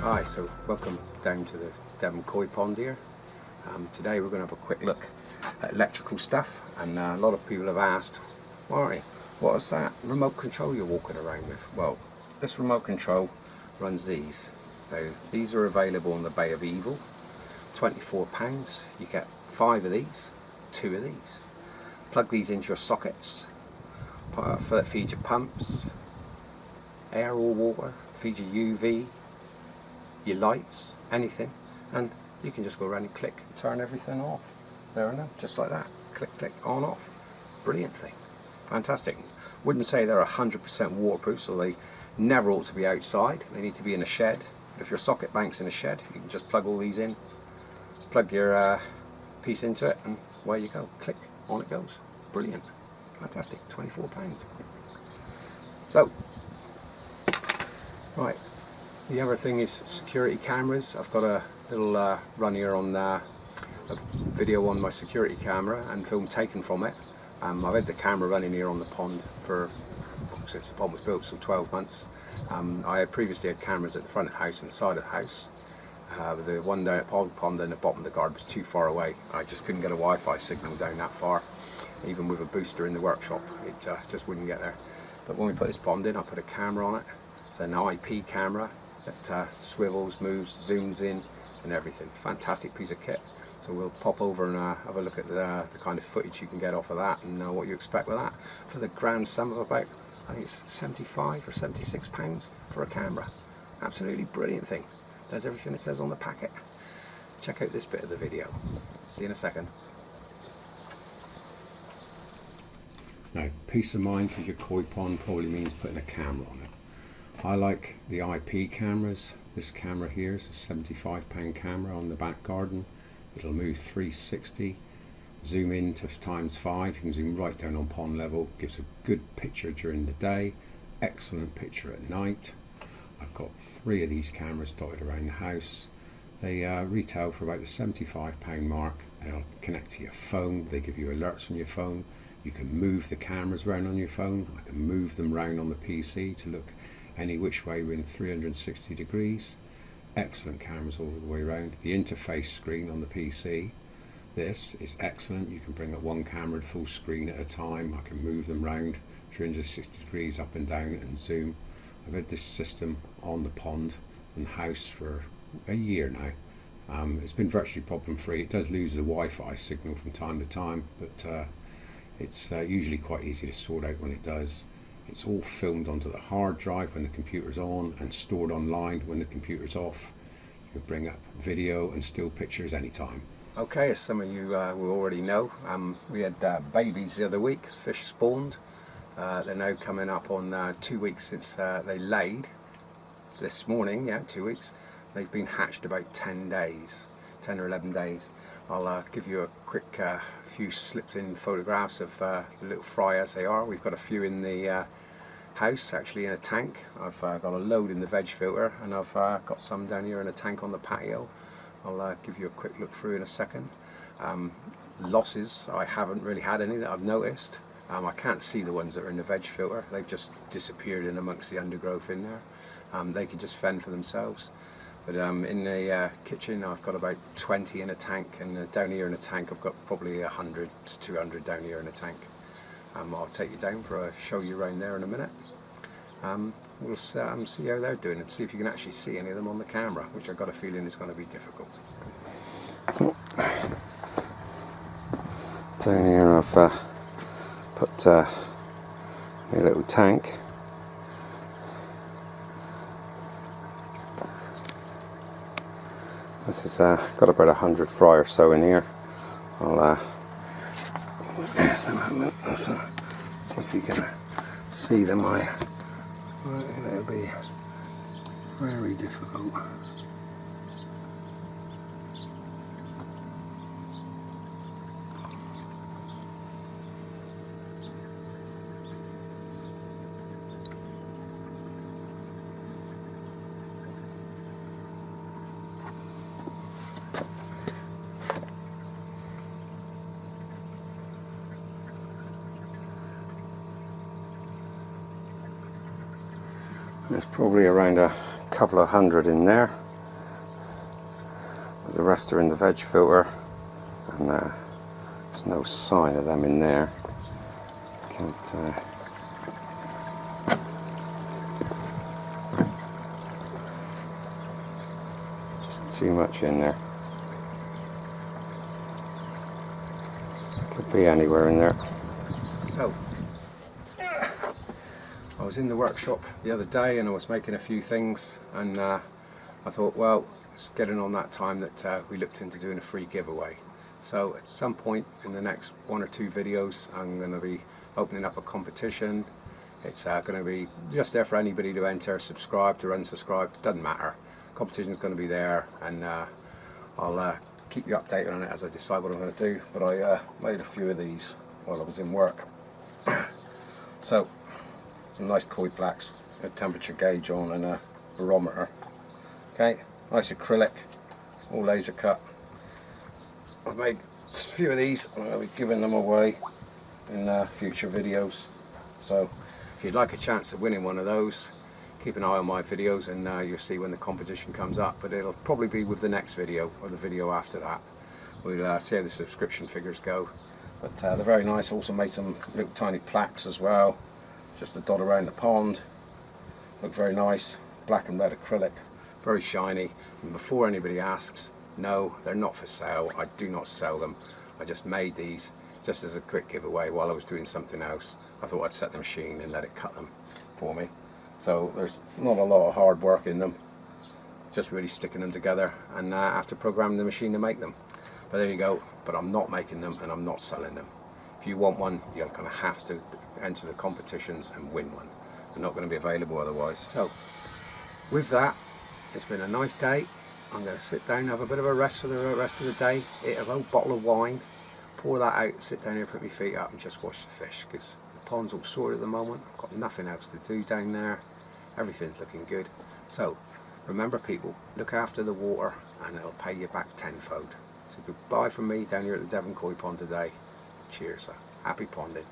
Hi, so welcome down to the Devon Koi Pond here. Today we're going to have a quick look at electrical stuff, and a lot of people have asked, Marty, what is that remote control you're walking around with? Well, this remote control runs these. So these are available on the Bay of Evil, £24. You get 5 of these, 2 of these. Plug these into your sockets, feed your pumps, air or water, feed your UV, your lights, anything, and you can just go around and click and turn everything off. There and then, just like that. Click, click, on, off. Brilliant thing. Fantastic. Wouldn't say they're 100% waterproof, so they never ought to be outside. They need to be in a shed. If your socket bank's in a shed, you can just plug all these in, plug your piece into it, and away you go. Click, on it goes. Brilliant. Fantastic. £24. So, right. The other thing is security cameras. I've got a little run here on a video on my security camera and film taken from it. I've had the camera running here on the pond since the pond was built, so 12 months. I had previously had cameras at the front of the house and the side of the house. The one down at Pond and the bottom of the garden was too far away. I just couldn't get a Wi-Fi signal down that far. Even with a booster in the workshop, it just wouldn't get there. But when we put this pond in, I put a camera on it. It's an IP camera that swivels, moves, zooms in and everything. Fantastic piece of kit. So we'll pop over and have a look at the kind of footage you can get off of that and what you expect with that. For the grand sum of about, I think it's £75 or £76 for a camera. Absolutely brilliant thing. Does everything it says on the packet. Check out this bit of the video. See you in a second. Now, peace of mind for your koi pond probably means putting a camera on it. I like the IP cameras. This camera here is a £75 camera on the back garden. It'll move 360, zoom in to ×5, you can zoom right down on pond level, gives a good picture during the day, excellent picture at night. I've got 3 of these cameras dotted around the house. They retail for about the £75 mark. They'll connect to your phone, they give you alerts on your phone. You can move the cameras around on your phone. I can move them around on the PC to look any which way within 360 degrees. Excellent cameras all the way around. The interface screen on the PC, this is excellent. You can bring up one camera full screen at a time. I can move them around 360 degrees up and down and zoom. I've had this system on the pond and house for a year now. It's been virtually problem free. It does lose the Wi-Fi signal from time to time, but it's usually quite easy to sort out when it does. It's all filmed onto the hard drive when the computer's on and stored online when the computer's off. You can bring up video and still pictures anytime. Okay, as some of you will already know, we had babies the other week. Fish spawned. They're now coming up on 2 weeks since they laid. So this morning, 2 weeks. They've been hatched about 10 days, 10 or 11 days. I'll give you a quick few slipped in photographs of the little fry as they are. We've got a few in the house, actually in a tank. I've got a load in the veg filter, and I've got some down here in a tank on the patio. I'll give you a quick look through in a second. Losses, I haven't really had any that I've noticed. I can't see the ones that are in the veg filter. They've just disappeared in amongst the undergrowth in there. They can just fend for themselves. But in the kitchen I've got about 20 in a tank, and down here in a tank I've got probably 100 to 200 down here in a tank. I'll take you down for a show you around there in a minute. We'll see how they're doing and see if you can actually see any of them on the camera, which I've got a feeling is going to be difficult. Down here I've put a little tank. This has got about 100 fry or so in here. I'll see if you can see them. It'll be very difficult. There's probably around a couple of hundred in there. The rest are in the veg filter, and there's no sign of them in there. Can't just too much in there. Could be anywhere in there. So I was in the workshop the other day and I was making a few things, and I thought, well, it's getting on that time that we looked into doing a free giveaway. So at some point in the next 1 or 2 videos, I'm going to be opening up a competition. It's going to be just there for anybody to enter, subscribed or unsubscribed, doesn't matter. Competition is going to be there, and I'll keep you updated on it as I decide what I'm going to do. But I made a few of these while I was in work. So some nice koi blacks, a temperature gauge on and a barometer. Okay, nice acrylic, all laser cut. I've made a few of these, and I'll be giving them away in future videos. So if you'd like a chance of winning one of those, keep an eye on my videos, and you'll see when the competition comes up. But it'll probably be with the next video or the video after that. We'll see how the subscription figures go. But they're very nice. Also made some little tiny plaques as well, just to dot around the pond. Look very nice, black and red acrylic, very shiny. And before anybody asks, no, they're not for sale. I do not sell them. I just made these just as a quick giveaway while I was doing something else. I thought I'd set the machine and let it cut them for me. So there's not a lot of hard work in them, just really sticking them together, and after programming the machine to make them. But there you go. But I'm not making them and I'm not selling them. If you want one, you're going to have to enter the competitions and win one. They're not going to be available otherwise. So with that, it's been a nice day. I'm going to sit down, have a bit of a rest for the rest of the day, eat a old bottle of wine, pour that out, sit down here, put my feet up and just watch the fish, because the pond's all sorted at the moment. I've got nothing else to do down there. Everything's looking good. So remember, people, look after the water and it'll pay you back tenfold. So goodbye from me down here at the Devon Koi Pond today. Cheers, happy ponding.